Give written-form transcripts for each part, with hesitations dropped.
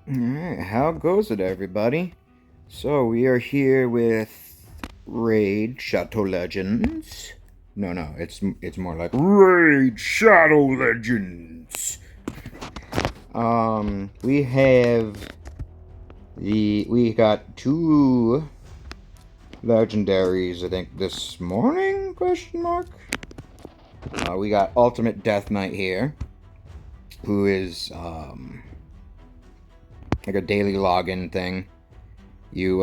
Alright, how goes it, everybody? So, we are here with Raid Shadow Legends. No, it's more like Raid Shadow Legends. We got two legendaries, I think, this morning, question mark? We got Ultimate Death Knight here, who is, like a daily login thing. You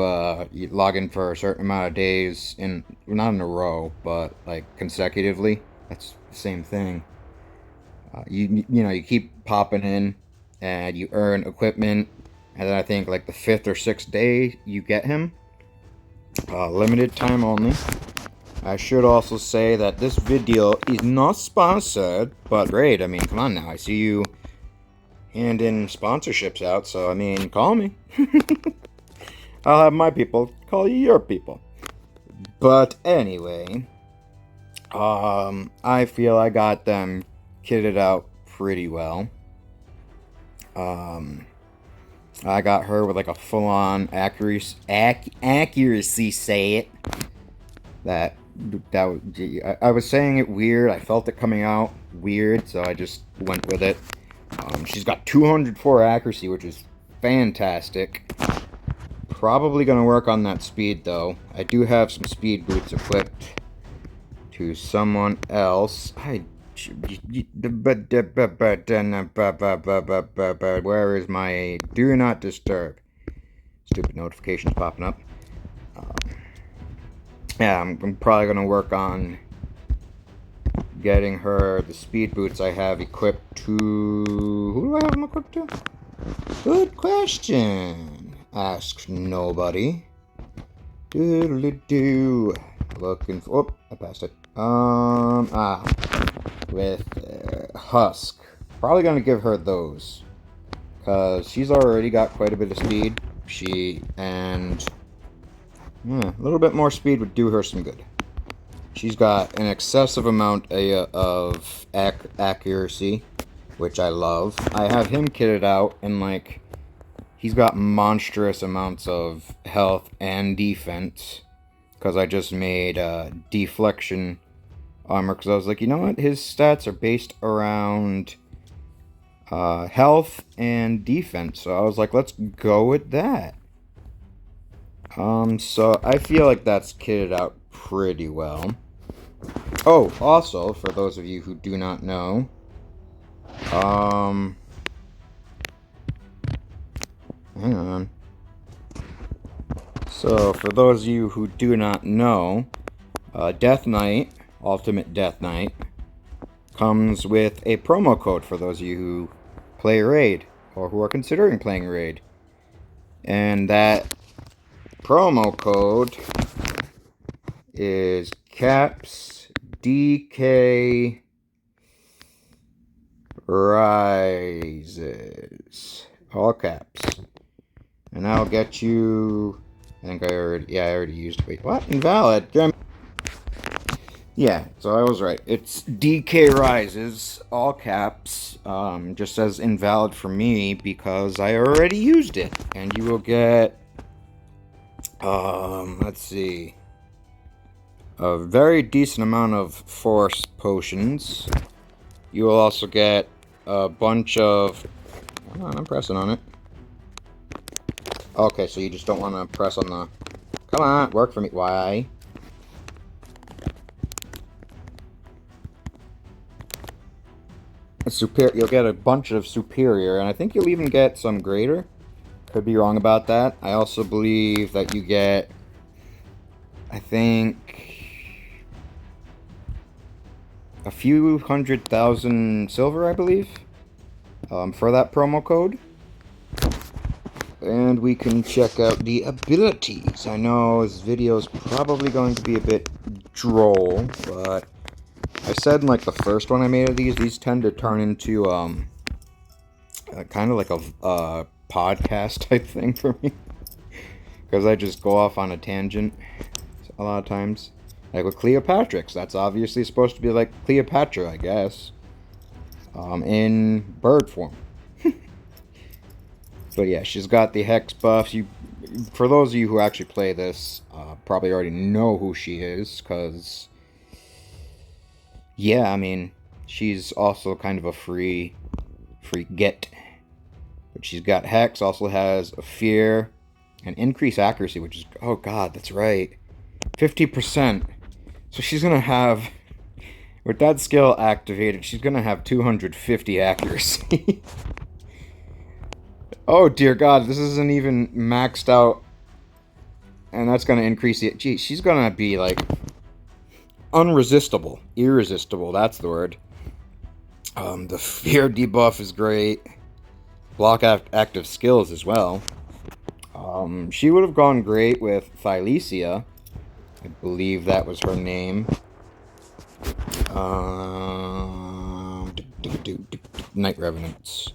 log in for a certain amount of days not in a row, but like consecutively. That's the same thing. You keep popping in, and you earn equipment, and then I think like the fifth or sixth day you get him. Limited time only. I should also say that this video is not sponsored, but great. I mean, come on now. I see you handing sponsorships out, so I mean, call me. I'll have my people call you your people. But anyway, I feel I got them kitted out pretty well. I got her with like a full-on accuracy say it. I was saying it weird. I felt it coming out weird, so I just went with it. She's got 204 accuracy, which is fantastic. Probably gonna work on that speed though. I do have some speed boots equipped to someone else. Where is my do not disturb? Stupid notifications popping up. Yeah, I'm probably gonna work on getting her the speed boots I have equipped to. Who do I have them equipped to? Good question. Asks nobody. Doodly-doo. Looking for. Oh, I passed it. With Husk. Probably gonna give her those. Because she's already got quite a bit of speed. A little bit more speed would do her some good. She's got an excessive amount of accuracy, which I love. I have him kitted out, and like, he's got monstrous amounts of health and defense. Because I just made deflection armor. Because I was like, you know what? His stats are based around health and defense. So I was like, let's go with that. So I feel like that's kitted out pretty well. Oh, also, for those of you who do not know, hang on. So, for those of you who do not know, Death Knight, Ultimate Death Knight, comes with a promo code for those of you who play Raid, or who are considering playing Raid. And that promo code is CAPS DK Rises. All caps. And I'll get you. I think I already used it. Wait, what? Invalid. Yeah, so I was right. It's DK Rises, all caps. Just says invalid for me because I already used it. And you will get, let's see, a very decent amount of force potions. You will also get a bunch of, hold on, I'm pressing on it. Okay, so you just don't want to press on the, come on, work for me. Why? You'll get a bunch of superior, and I think you'll even get some greater. Could be wrong about that. I also believe that you get, I think, a few 100,000 silver, I believe, for that promo code. And we can check out the abilities. I know this video is probably going to be a bit droll, but I said in like the first one I made of these tend to turn into kind of like a podcast type thing for me, because I just go off on a tangent a lot of times. Like with Cleopatrix, that's obviously supposed to be like Cleopatra, I guess, in bird form. But yeah, she's got the Hex buffs. For those of you who actually play this, probably already know who she is, because, yeah, I mean, she's also kind of a free get. But she's got Hex, also has a Fear, and increased accuracy, which is, oh god, that's right, 50%. So she's going to have, with that skill activated, she's going to have 250 accuracy. Oh dear god, this isn't even maxed out. And that's going to increase it. Gee, she's going to be like unresistible. Irresistible, that's the word. The Fear debuff is great. Block active skills as well. She would have gone great with Thylesia. I believe that was her name. Night Revenants.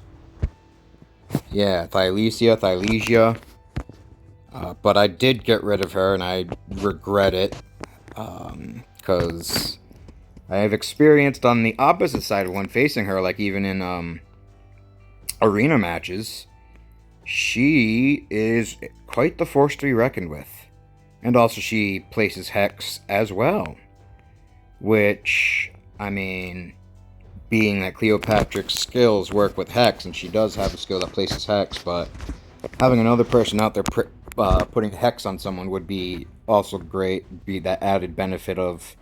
Yeah, Thylesia. But I did get rid of her, and I regret it. Because I have experienced on the opposite side of when facing her, like even in arena matches, she is quite the force to be reckoned with. And also she places Hex as well. Which, I mean, being that Cleopatrix skills work with Hex, and she does have a skill that places Hex, but having another person out there putting Hex on someone would be also great. Be that added benefit of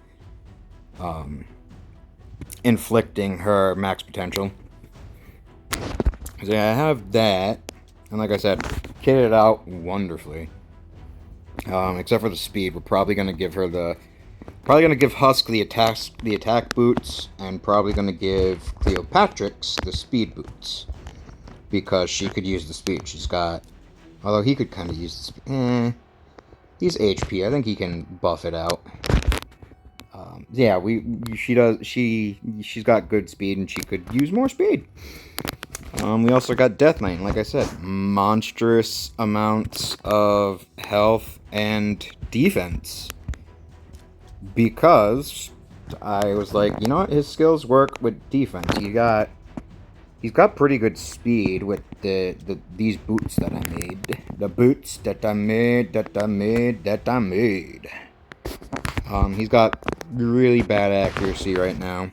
inflicting her max potential. So yeah, I have that, and like I said, kitted out wonderfully. Except for the speed, we're probably gonna give her probably gonna give Husk the attack boots, and probably gonna give Cleopatrix the speed boots, because she could use the speed. She's got, although he could kind of use the speed. He's HP. I think he can buff it out. Yeah, she's got good speed, and she could use more speed. We also got Death Knight, like I said, monstrous amounts of health and defense. Because I was like, you know what, his skills work with defense. He's got pretty good speed with these boots that I made. The boots that I made. He's got really bad accuracy right now.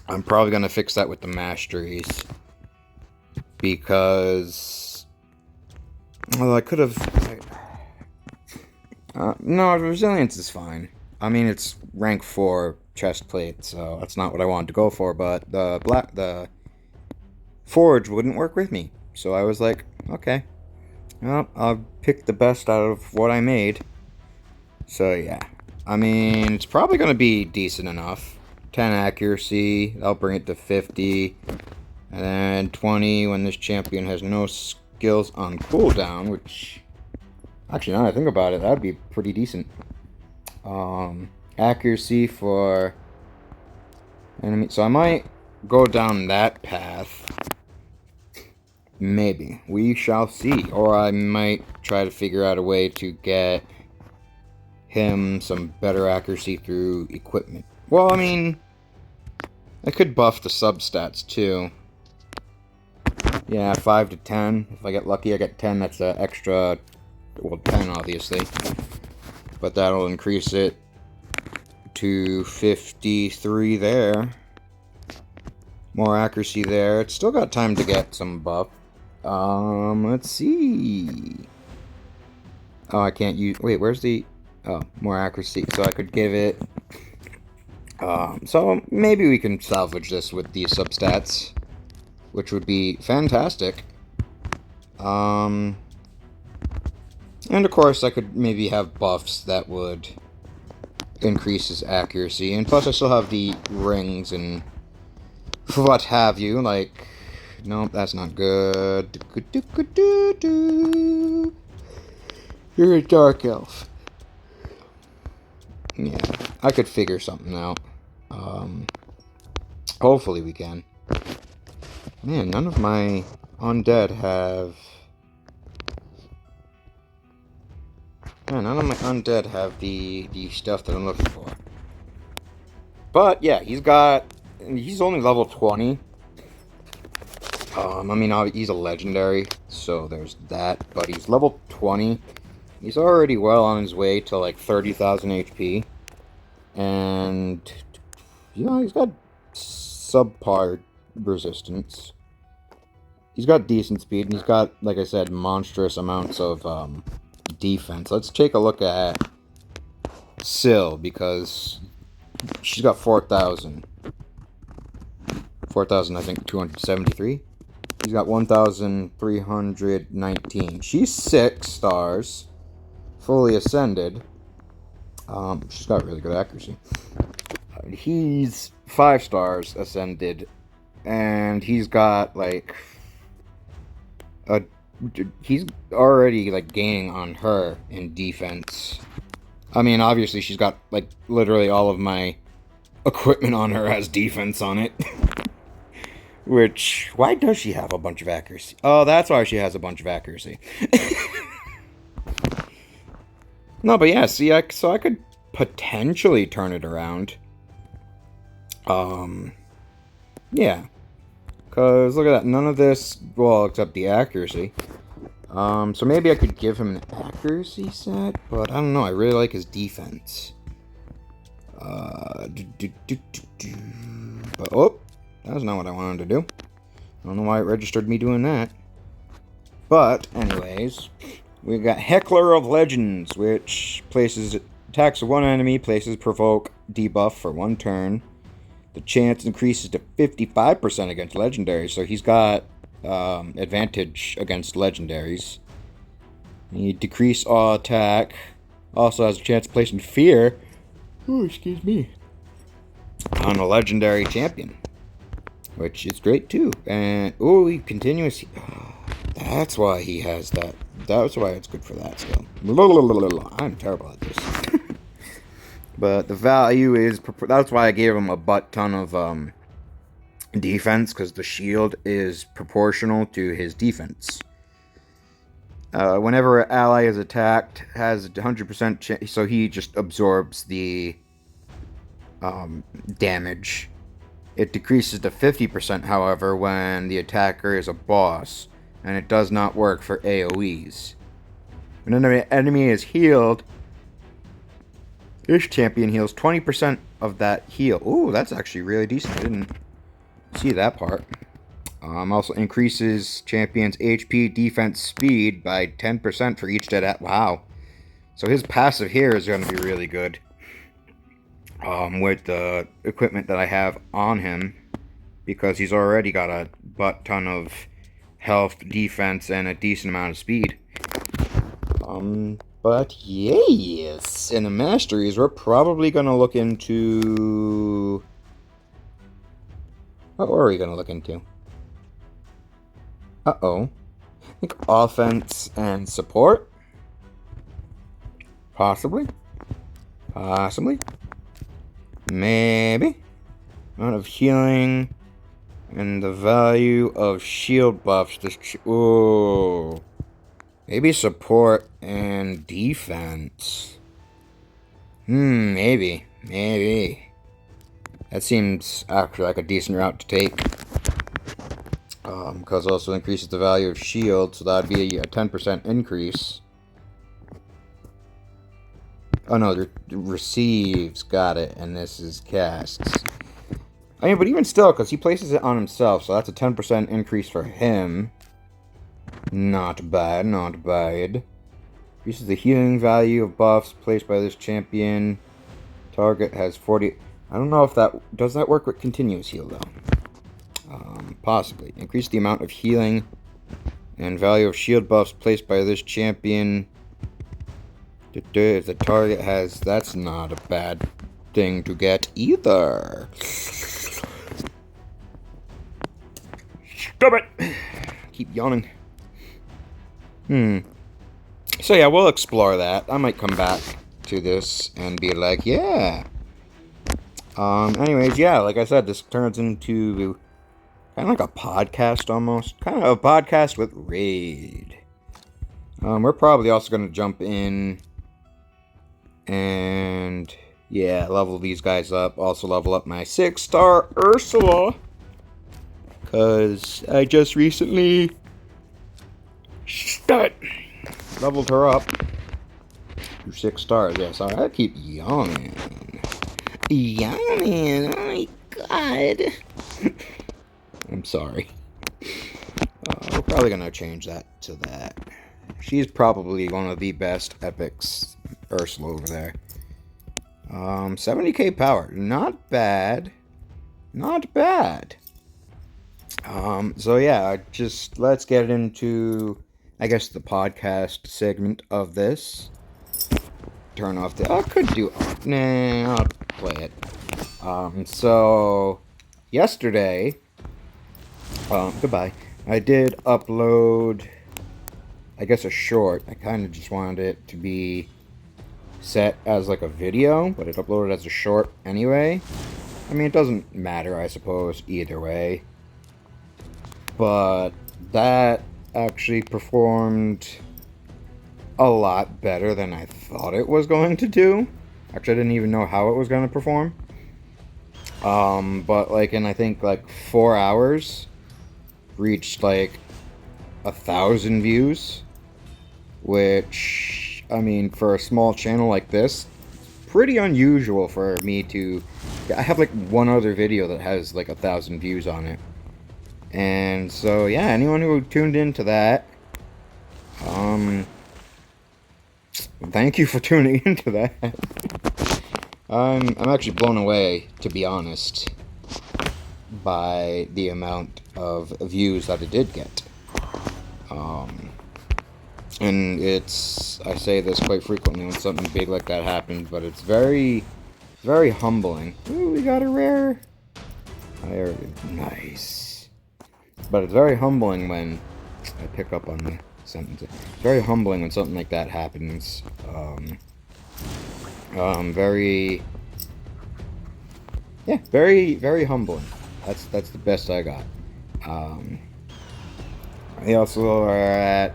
I'm probably gonna fix that with the Masteries. Because, well, I could have. No, resilience is fine. I mean, it's rank 4 chest plate, so that's not what I wanted to go for. But the forge wouldn't work with me, so I was like, okay, well, I'll pick the best out of what I made. So yeah, I mean, it's probably gonna be decent enough. 10 accuracy, I'll bring it to 50. And then 20 when this champion has no skills on cooldown, which, actually, now that I think about it, that'd be pretty decent. Accuracy for enemy. So I might go down that path. Maybe. We shall see. Or I might try to figure out a way to get him some better accuracy through equipment. Well, I mean, I could buff the substats too. Yeah, 5 to 10. If I get lucky, I get 10. That's an extra, well, 10 obviously. But that'll increase it to 53 there. More accuracy there. It's still got time to get some buff. Let's see. Oh, I can't use, wait, where's the, oh, more accuracy. So I could give it, so maybe we can salvage this with these substats, which would be fantastic. And of course, I could maybe have buffs that would increase his accuracy. And plus, I still have the rings and what have you. Like, nope, that's not good. You're a dark elf. Yeah, I could figure something out. Hopefully we can. Man, none of my undead have... Man, none of my undead have the stuff that I'm looking for. But, yeah, he's only level 20. I mean, he's a legendary, so there's that. But he's level 20. He's already well on his way to like 30,000 HP. And, yeah, he's got subpar resistance. He's got decent speed, and he's got, like I said, monstrous amounts of defense. Let's take a look at Syl, because she's got 4,000. 4,000, I think, 273. He's got 1,319. She's 6 stars. Fully ascended. She's got really good accuracy. He's 5 stars ascended. And he's got, like... he's already, like, gaining on her in defense. I mean, obviously, she's got, like, literally all of my equipment on her has defense on it. Which, why does she have a bunch of accuracy? Oh, that's why she has a bunch of accuracy. No, but yeah, see, so I could potentially turn it around. Yeah. Because, look at that, none of this, well, except the accuracy. So maybe I could give him an accuracy set, but I don't know, I really like his defense. But, oh, that's not what I wanted to do. I don't know why it registered me doing that. But, anyways, we got Heckler of Legends, which places attacks of one enemy, places provoke debuff for 1 turn. The chance increases to 55% against legendaries, so he's got advantage against legendaries. He decrease all attack. Also has a chance of placing fear. Oh, excuse me. On a legendary champion, which is great too. And oh, he continues. That's why he has that. That's why it's good for that skill. I'm terrible at this. But the value is, that's why I gave him a butt ton of defense, because the shield is proportional to his defense. Whenever an ally is attacked, has a 100% chance, so he just absorbs the damage. It decreases to 50%, however, when the attacker is a boss, and it does not work for AoEs. When an enemy is healed, this champion heals 20% of that heal. Ooh, that's actually really decent. I didn't see that part. Also increases champion's HP, defense, speed by 10% for each dead. Wow. So his passive here is going to be really good. With the equipment that I have on him, because he's already got a butt ton of health, defense, and a decent amount of speed. But yes, in the Masteries, we're probably going to look into... What were we going to look into? Uh-oh. I think offense and support? Possibly. Possibly. Maybe. Amount of healing and the value of shield buffs. Ooh. Maybe support and defense. Maybe. Maybe. That seems actually like a decent route to take. Because it also increases the value of shield, so that'd be a 10% increase. Oh no, the receives, got it, and this is casts. I mean, but even still, because he places it on himself, so that's a 10% increase for him. Not bad, not bad. Increases the healing value of buffs placed by this champion. Target has 40... I don't know if that... Does that work with continuous heal, though? Possibly. Increase the amount of healing and value of shield buffs placed by this champion. If the target has... That's not a bad thing to get either. Stop it! Keep yawning. So yeah, we'll explore that. I might come back to this and be like, yeah. Anyways, yeah, like I said, this turns into kind of like a podcast almost. Kind of a podcast with Raid. We're probably also going to jump in and, yeah, level these guys up. Also level up my 6-star Ursula. Because I just recently leveled her up to 6 stars. Yeah, sorry, I keep yawning. Yawning, oh my god. I'm sorry. We're probably gonna change that to that. She's probably one of the best epics, Ursula over there. 70k power. Not bad. Not bad. So yeah, just let's get into, I guess, the podcast segment of this. Turn off the, I could do, nah, I'll play it. So, yesterday, goodbye, I did upload, I guess, a short. I kind of just wanted it to be set as like a video, but it uploaded as a short anyway. I mean, it doesn't matter, I suppose, either way. But that actually performed a lot better than I thought it was going to do. Actually, I didn't even know how it was going to perform. But like in, I think, like 4 hours, reached like 1,000 views, which, I mean, for a small channel like this, pretty unusual for me to... I have like one other video that has like 1,000 views on it. And so, yeah, anyone who tuned into that, thank you for tuning into that. I'm actually blown away, to be honest, by the amount of views that it did get. And it's, I say this quite frequently when something big like that happens, but it's very, very humbling. Ooh, we got a rare. Nice. But it's very humbling when, I pick up on the sentence. It's very humbling when something like that happens. Very, yeah, very, very humbling. That's the best I got. We also are at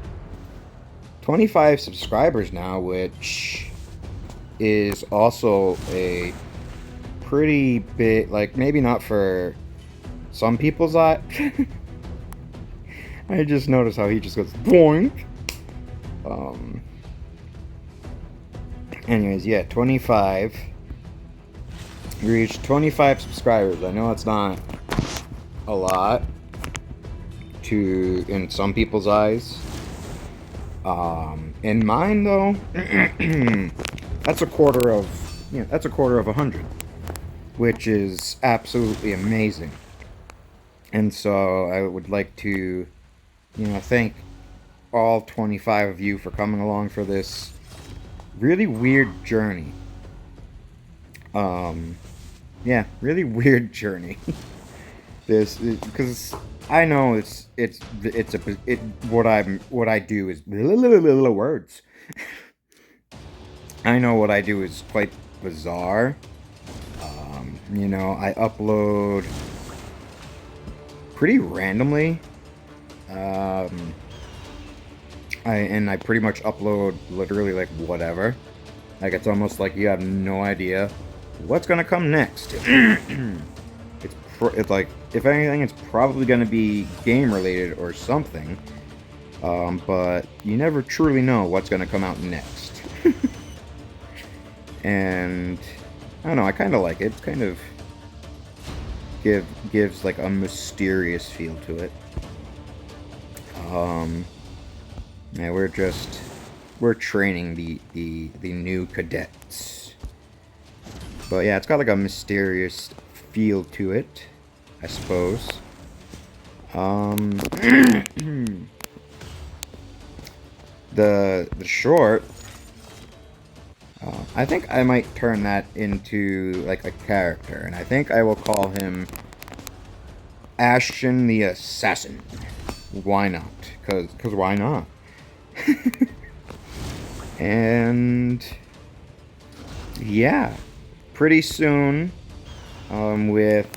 25 subscribers now, which is also a pretty big, like, maybe not for some people's eye. I just noticed how he just goes boink. Anyways, yeah, 25. We reached 25 subscribers. I know it's not a lot in some people's eyes. In mine, though, that's a quarter of 100, which is absolutely amazing. And so I would like to, thank all 25 of you for coming along for this really weird journey. Yeah, really weird journey. Because I know what I do is words. I know what I do is quite bizarre. I upload pretty randomly. I pretty much upload literally like whatever. Like, it's almost like you have no idea what's gonna come next. It's like, if anything, it's probably gonna be game related or something. But you never truly know what's gonna come out next. And I don't know, I kind of like it. It kind of gives like a mysterious feel to it. Yeah, we're training the new cadets. But yeah, it's got like a mysterious feel to it, I suppose. The short, I think I might turn that into like a character, and I think I will call him Ashton the Assassin. Why not? Cause why not? And yeah, pretty soon, with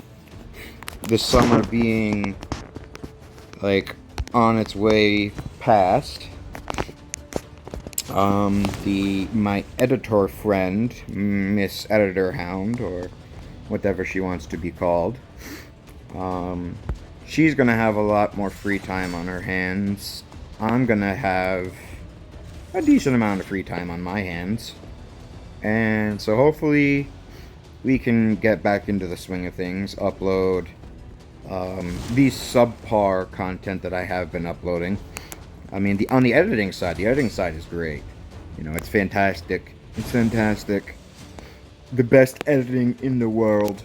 the summer being like on its way past, my editor friend, Miss Editor Hound, or whatever she wants to be called, she's gonna have a lot more free time on her hands. I'm gonna have a decent amount of free time on my hands. And so hopefully we can get back into the swing of things, upload these subpar content that I have been uploading. I mean, on the editing side is great. You know, it's fantastic. It's fantastic. The best editing in the world.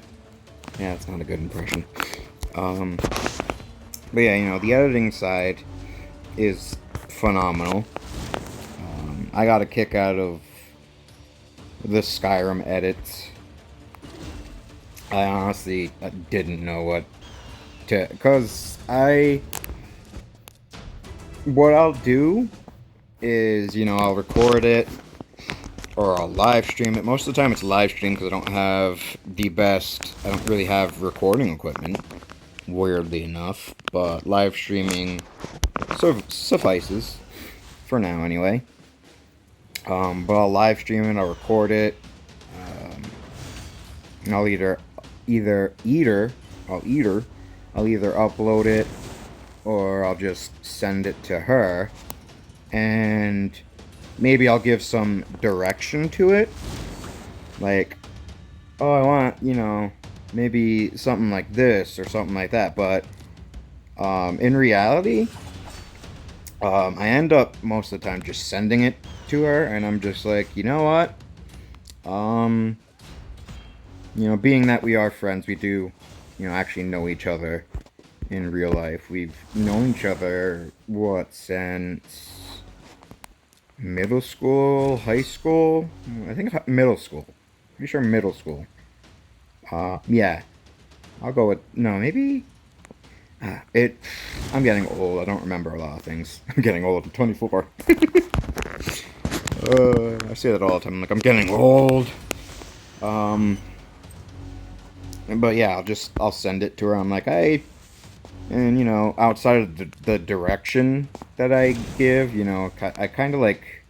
Yeah, it's not a good impression. But yeah, you know, the editing side is phenomenal. I got a kick out of the Skyrim edits. I honestly didn't know what to... Because what I'll do is, you know, I'll record it or I'll live stream it. Most of the time it's live stream because I don't have the best... I don't really have recording equipment, weirdly enough. But live streaming sort of suffices, for now anyway. But I'll live stream it, I'll record it. And I'll either upload it or I'll just send it to her, and maybe I'll give some direction to it, like, oh, I want, you know, maybe something like this or something like that. But in reality, I end up most of the time just sending it to her, and I'm just like, you know what, you know, being that we are friends, we do, you know, actually know each other in real life. We've known each other, what, since middle school, high school? I think middle school. Pretty sure middle school. Yeah. I'll go with, no, maybe, I'm getting old. I don't remember a lot of things. I'm getting old. I'm 24. I say that all the time. Like, I'm getting old. But yeah, I'll send it to her. I'm like, hey, and you know, outside of the direction that I give, you know, I kind of like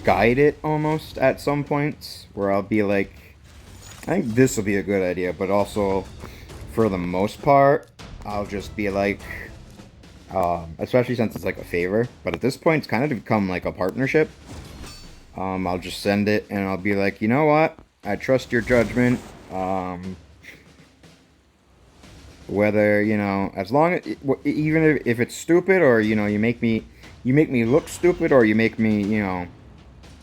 guide it almost at some points where I'll be like, I think this will be a good idea, but also for the most part, I'll just be like, especially since it's like a favor, but at this point it's kind of become like a partnership. I'll just send it and I'll be like, you know what? I trust your judgment. Whether, you know, as long as, even if it's stupid, or, you know, you make me look stupid, or you make me, you know,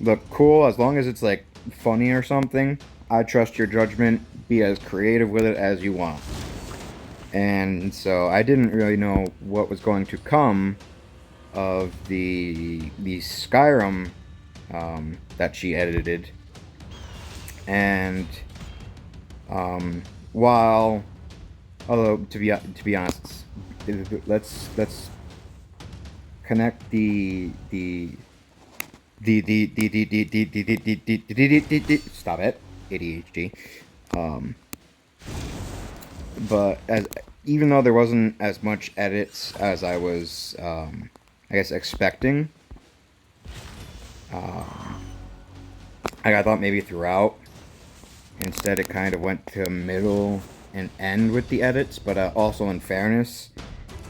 look cool, as long as it's like funny or something, I trust your judgment. Be as creative with it as you want. And so I didn't really know what was going to come of the Skyrim that she edited. And while, although to be honest, let's connect stop it, ADHD. But even though there wasn't as much edits as I was, I guess, expecting, I thought maybe throughout. Instead, it kind of went to middle and end with the edits. But also, in fairness,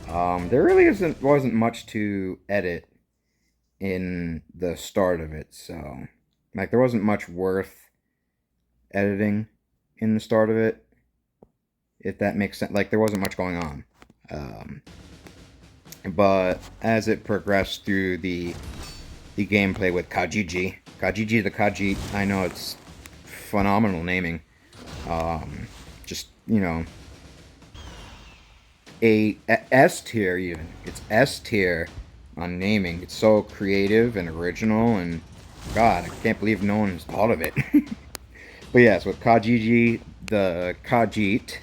there really wasn't much to edit in the start of it. So, like, there wasn't much worth editing in the start of it, if that makes sense. Like, there wasn't much going on. But as it progressed through the gameplay with Kajiji the Khajiit, I know it's phenomenal naming. Just, you know, a S tier even. It's S tier on naming. It's so creative and original, and God, I can't believe no one's thought of it. But yes, with Kajiji the Khajiit,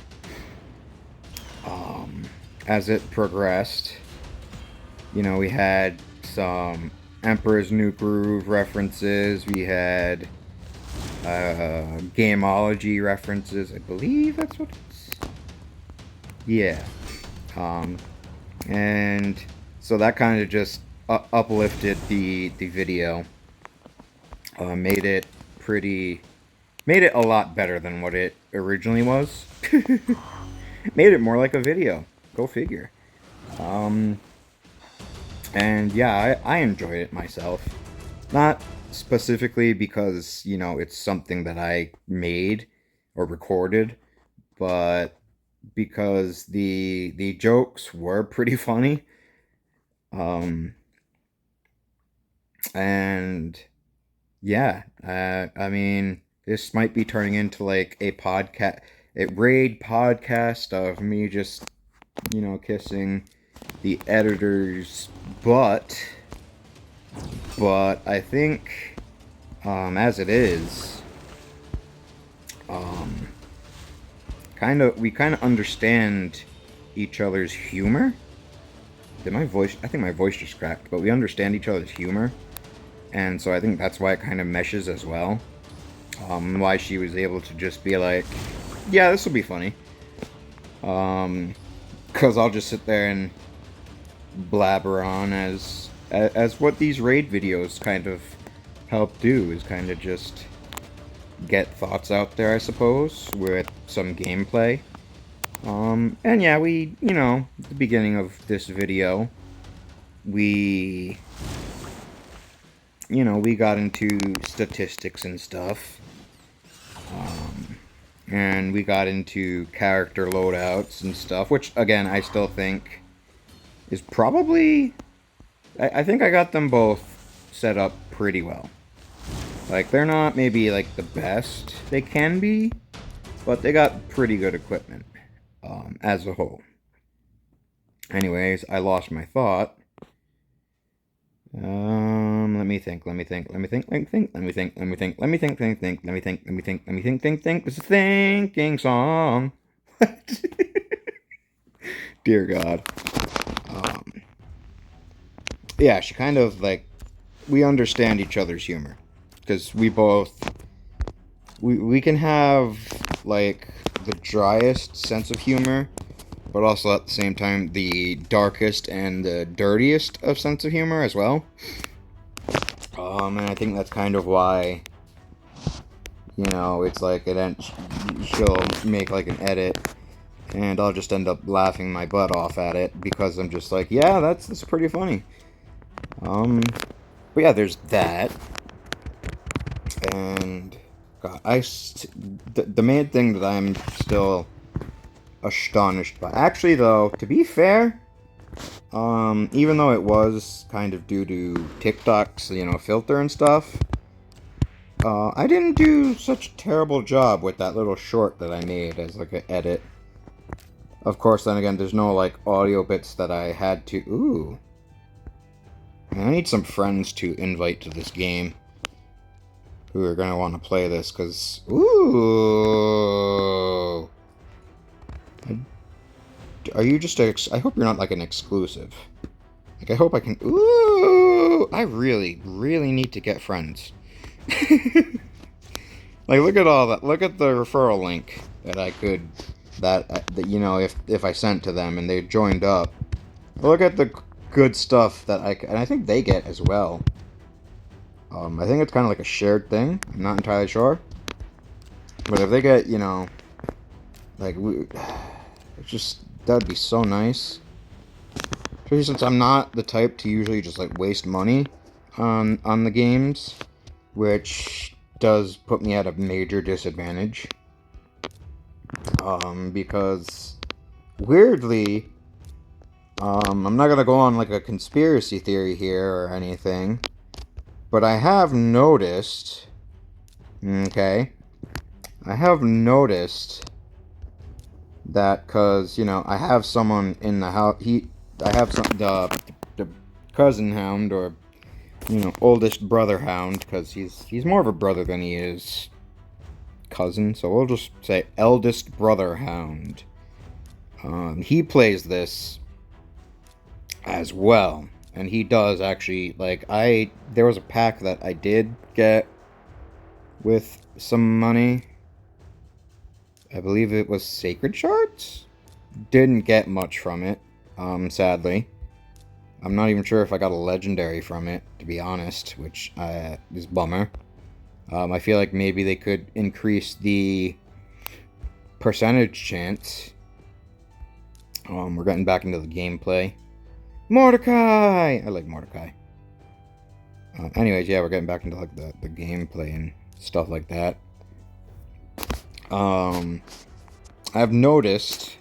as it progressed, you know, we had some Emperor's New Groove references. We had Gameology references. I believe that's what it's... Yeah. And so that kind of just uplifted the video. Made it a lot better than what it originally was. Made it more like a video. Go figure. And yeah, I enjoyed it myself. Not specifically because, it's something that I made or recorded, but because the jokes were pretty funny. Um, and yeah, I mean, this might be turning into like a raid podcast of me just, kissing the editor's butt. But I think, as it is, um, we kind of understand each other's humor. I think my voice just cracked, but we understand each other's humor. And so I think that's why it kind of meshes as well. Why she was able to just be like, yeah, this will be funny. Because I'll just sit there and blabber on as what these raid videos kind of help do, is kind of just get thoughts out there, I suppose, with some gameplay. And yeah, at the beginning of this video, we got into statistics and stuff. And we got into character loadouts and stuff, which, again, I still think is probably... I think I got them both set up pretty well. Like, they're not maybe, like, the best they can be, but they got pretty good equipment, as a whole. Anyways, I lost my thought. Let me think. It's a thinking song. Dear God. Yeah, she kind of, like, we understand each other's humor. Because we can have, like, the driest sense of humor, but also at the same time the darkest and the dirtiest of sense of humor as well. And I think that's kind of why, it's like she'll make like an edit, and I'll just end up laughing my butt off at it because I'm just like, yeah, that's pretty funny. But yeah, there's that, and God, the main thing that I'm still astonished by. Actually, though, to be fair, even though it was kind of due to TikTok's, filter and stuff, I didn't do such a terrible job with that little short that I made as, like, an edit. Of course, then again, there's no, like, audio bits that I had to... Ooh. I need some friends to invite to this game who are gonna want to play this, because... Ooh! Are you just I hope you're not, like, an exclusive. Like, I hope I can... Ooh! I really, really need to get friends. Like, look at all that. Look at the referral link that I could... That if I sent to them and they joined up. Look at the good stuff that and I think they get as well. I think it's kind of like a shared thing. I'm not entirely sure. But if they get, like, it's just... That'd be so nice. Especially since I'm not the type to usually just, like, waste money on the games, which does put me at a major disadvantage. Because weirdly, I'm not gonna go on, like, a conspiracy theory here or anything, but I have noticed, okay, I have noticed that, because, I have someone in the house, I have the cousin hound, or, oldest brother hound, because he's more of a brother than he is cousin, so we'll just say eldest brother hound. He plays this as well, and he does actually, like, there was a pack that I did get with some money. I believe it was Sacred Shards? Didn't get much from it, sadly. I'm not even sure if I got a legendary from it, to be honest, which is a bummer. I feel like maybe they could increase the percentage chance We're getting back into the gameplay. Mordecai! I like Mordecai. Anyways, yeah, we're getting back into like the gameplay and stuff like that. I've noticed,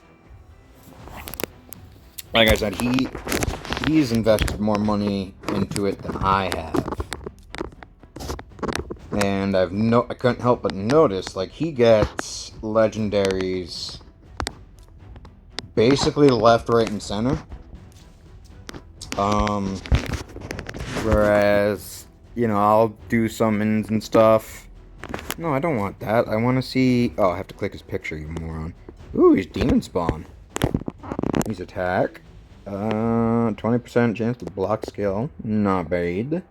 like I said, he's invested more money into it than I have. And I couldn't help but notice, like, he gets legendaries basically left, right, and center. Whereas, I'll do summons and stuff. No, I don't want that. I want to see... Oh, I have to click his picture, you moron. Ooh, he's demon spawn. He's attack. 20% chance to block skill. Not bad.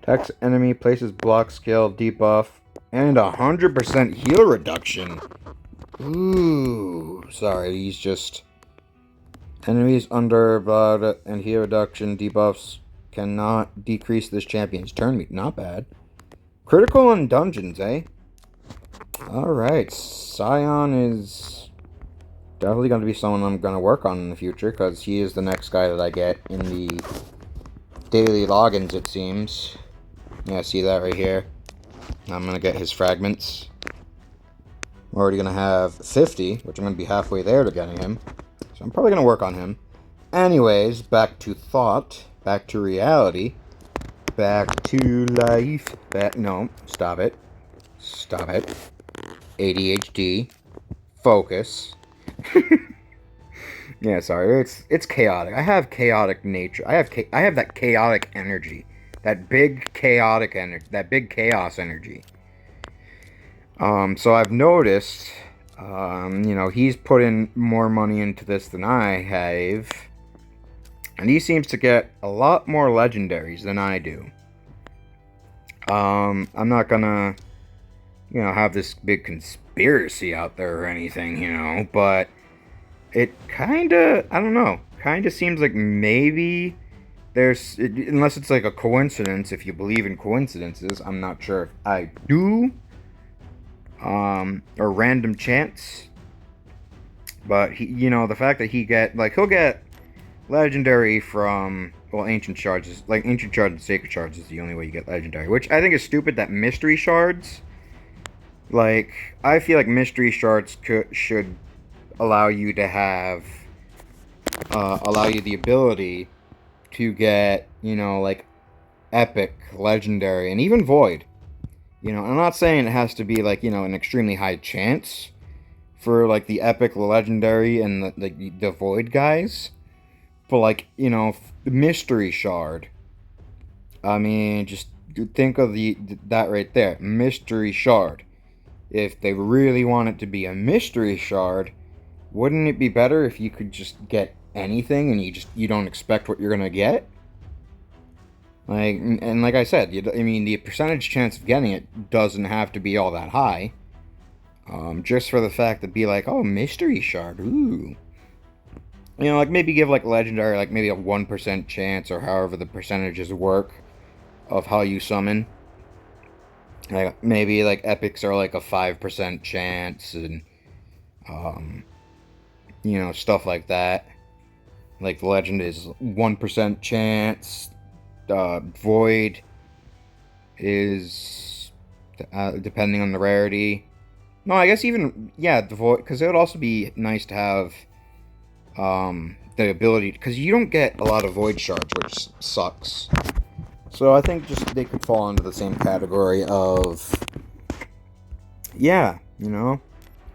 Attacks enemy, places block skill, debuff, and 100% heal reduction. Ooh, sorry, he's just... Enemies under blood and heal reduction debuffs cannot decrease this champion's turn meter. Not bad. Critical in dungeons, eh? Alright, Scion is definitely going to be someone I'm going to work on in the future, because he is the next guy that I get in the daily logins, it seems. Yeah, see that right here? I'm going to get his fragments. I'm already going to have 50, which I'm going to be halfway there to getting him. So I'm probably going to work on him. Anyways, back to thought. Back to reality. Back to life. No, stop it. Stop it. ADHD. Focus. Yeah, sorry. It's chaotic. I have chaotic nature. I have that chaotic energy. That big chaotic energy. That big chaos energy. So I've noticed... he's put in more money into this than I have. And he seems to get a lot more legendaries than I do. I'm not gonna, have this big conspiracy out there or anything, but it kinda, I don't know, kinda seems like maybe there's, unless it's like a coincidence, if you believe in coincidences, I'm not sure if I do. Or random chance. But he, the fact that he'll get legendary from, well, ancient shards is, like, ancient shards and sacred shards is the only way you get legendary, which I think is stupid that mystery shards, like, I feel like mystery shards should allow you to have, allow you the ability to get, like, epic, legendary, and even void. I'm not saying it has to be, like, an extremely high chance for, like, the epic, legendary, and the void guys. But, like, the mystery shard. I mean, just think of that right there. Mystery shard. If they really want it to be a mystery shard, wouldn't it be better if you could just get anything and you don't expect what you're gonna get? Like, and like I said, the percentage chance of getting it doesn't have to be all that high. Just for the fact that be like, oh, mystery shard, ooh. Like, maybe give, like, legendary, like, maybe a 1% chance, or however the percentages work of how you summon. Like, maybe, like, epics are, like, a 5% chance, and, stuff like that. Like, legend is 1% chance. Void is depending on the rarity. No, I guess even, yeah, the void, because it would also be nice to have the ability, because you don't get a lot of void shards, which sucks. So I think just they could fall into the same category of, yeah,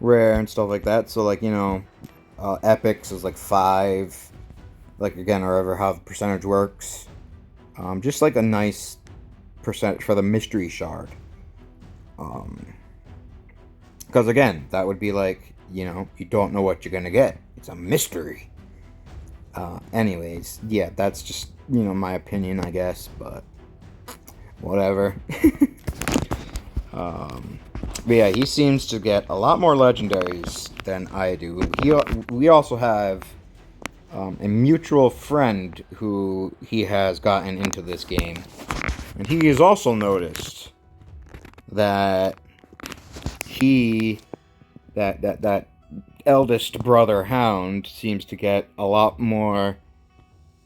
rare and stuff like that. So, like, epics is like 5, like, again, or how the percentage works. Just like a nice percentage for the mystery shard. Because again, that would be like, you don't know what you're gonna get. It's a mystery. Anyways, yeah, that's just, my opinion, I guess, but whatever. But yeah, he seems to get a lot more legendaries than I do. We also have a mutual friend who he has gotten into this game, and he has also noticed that eldest brother, Hound, seems to get a lot more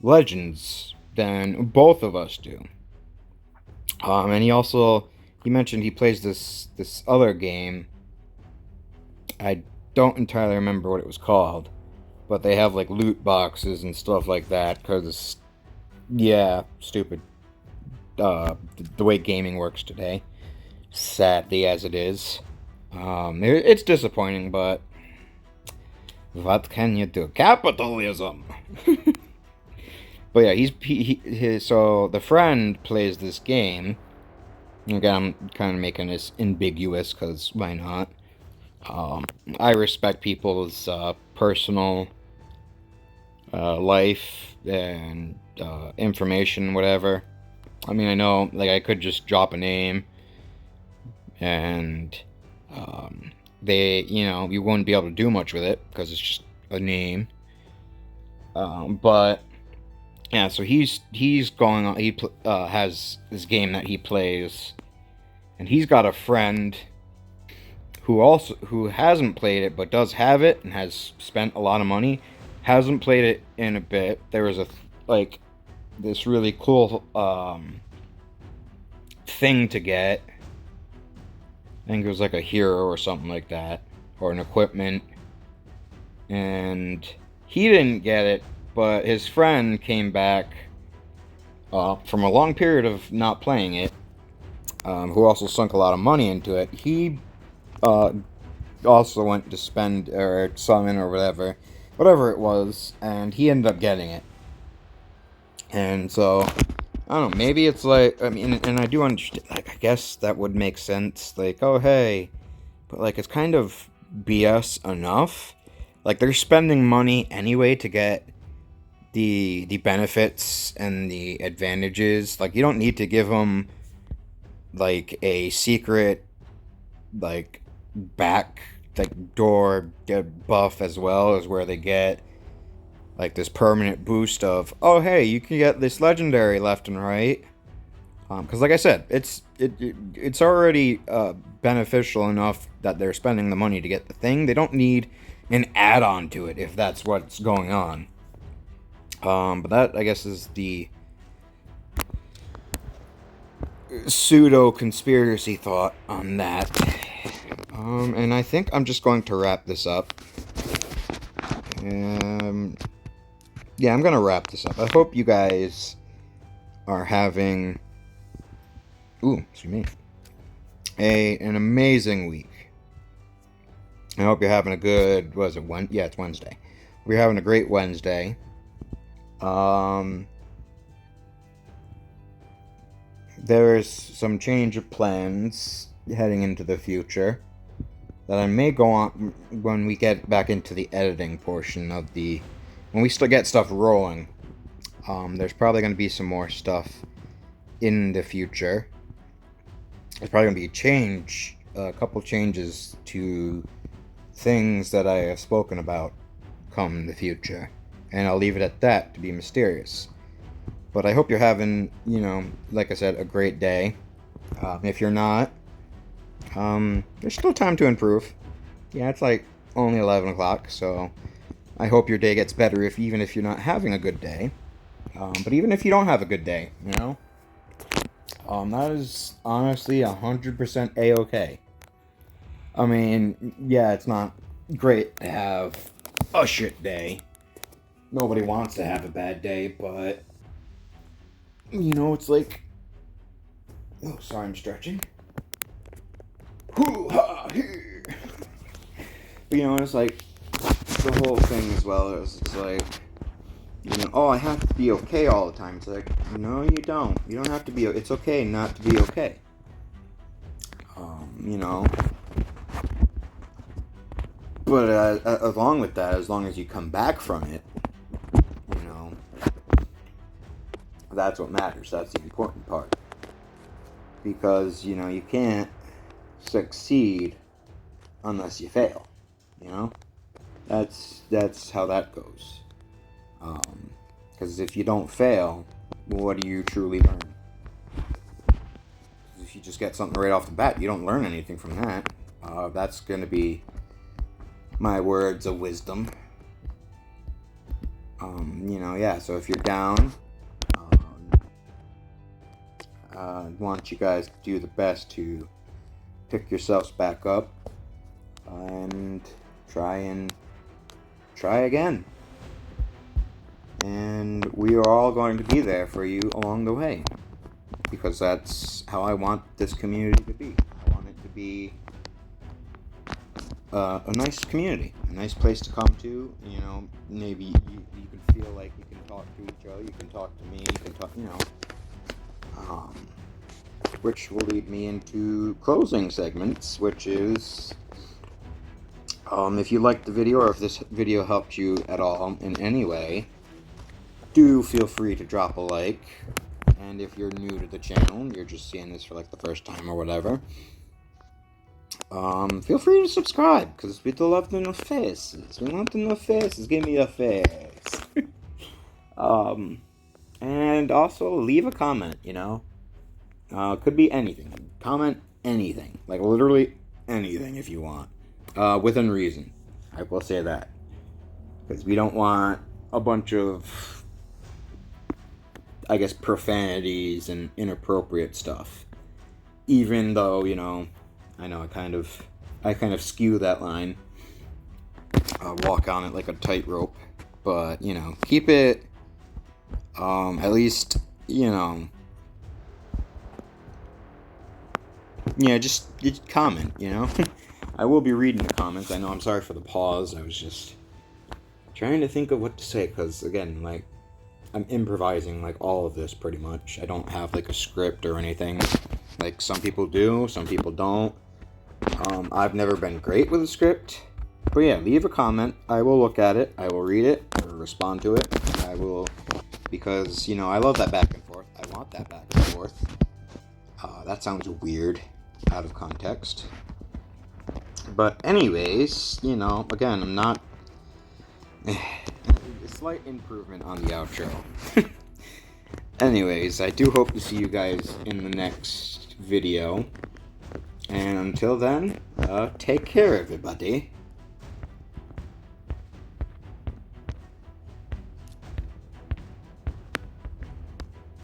legends than both of us do. And he mentioned he plays this other game. I don't entirely remember what it was called, but they have like loot boxes and stuff like that. Because stupid. The way gaming works today, sadly as it is. It's disappointing, but what can you do? Capitalism. But yeah, so the friend plays this game. Again, I'm kind of making this ambiguous because why not? I respect people's personal life and information, whatever. I mean, I know, like, I could just drop a name and you wouldn't be able to do much with it because it's just a name. But yeah, so he's going on. He has this game that he plays, and he's got a friend who hasn't played it but does have it and has spent a lot of money. Hasn't played it in a bit. There was this really cool thing to get. I think it was like a hero or something like that, or an equipment, and he didn't get it, but his friend came back from a long period of not playing it, who also sunk a lot of money into it. He also went to spend or summon or whatever it was, and he ended up getting it. And so, I don't know, maybe it's like, I mean, and I do understand, like, I guess that would make sense, like, oh, hey, but, like, it's kind of BS enough. Like, they're spending money anyway to get the benefits and the advantages. Like, you don't need to give them, like, a secret, like, back, like, door buff as well, as where they get like this permanent boost of, oh hey, you can get this legendary left and right. Because like I said, it's already beneficial enough that they're spending the money to get the thing. They don't need an add-on to it if that's what's going on. But that, I guess, is the pseudo conspiracy thought on that. And I think I'm just going to wrap this up. Yeah, I'm gonna wrap this up. I hope you guys are having an amazing week. I hope you're having a good, it's Wednesday. We're having a great Wednesday. There's some change of plans heading into the future that I may go on when we get back into the editing portion of when we still get stuff rolling. There's probably going to be some more stuff in the future. There's probably going to be a couple changes to things that I have spoken about come in the future. And I'll leave it at that to be mysterious. But I hope you're having, like I said, a great day. If you're not, there's still time to improve. Yeah, it's like only 11 o'clock, so I hope your day gets better even if you're not having a good day. But even if you don't have a good day, that is honestly 100% A-okay. I mean, yeah, it's not great to have a shit day. Nobody wants to have a bad day, but, it's like... Oh, sorry, I'm stretching. But, it's like... The whole thing as well is, it's like, oh, I have to be okay all the time. It's like, no, you don't. You don't have to be, it's okay not to be okay. But along with that, as long as you come back from it, that's what matters. That's the important part. Because, you can't succeed unless you fail, That's how that goes. Because if you don't fail, what do you truly learn? If you just get something right off the bat, you don't learn anything from that. That's going to be my words of wisdom. Yeah, so if you're down, I want you guys to do the best to pick yourselves back up and try again. And we are all going to be there for you along the way, because that's how I want this community to be. I want it to be a nice community, a nice place to come to. Maybe you can feel like you can talk to each other, you can talk to me, you can talk, which will lead me into closing segments, which is, if you liked the video, or if this video helped you at all in any way, do feel free to drop a like. And if you're new to the channel, you're just seeing this for like the first time or whatever, feel free to subscribe, because we do love the new faces. We want the new faces. Give me a face. And also leave a comment, could be anything. Comment anything. Like literally anything if you want. Within reason. I will say that. Because we don't want a bunch of, I guess, profanities and inappropriate stuff. Even though, I know I kind of skew that line. Walk on it like a tightrope. But, keep it, at least, just comment, I will be reading the comments. I know, I'm sorry for the pause. I was just trying to think of what to say, because, again, like, I'm improvising, like, all of this, pretty much. I don't have, like, a script or anything. Like, some people do, some people don't. I've never been great with a script. But yeah, leave a comment. I will look at it. I will read it, or respond to it. I will, because, I love that back and forth. I want that back and forth. That sounds weird, out of context. But anyways, again, I'm not... a slight improvement on the outro. Anyways, I do hope to see you guys in the next video. And until then, take care, everybody.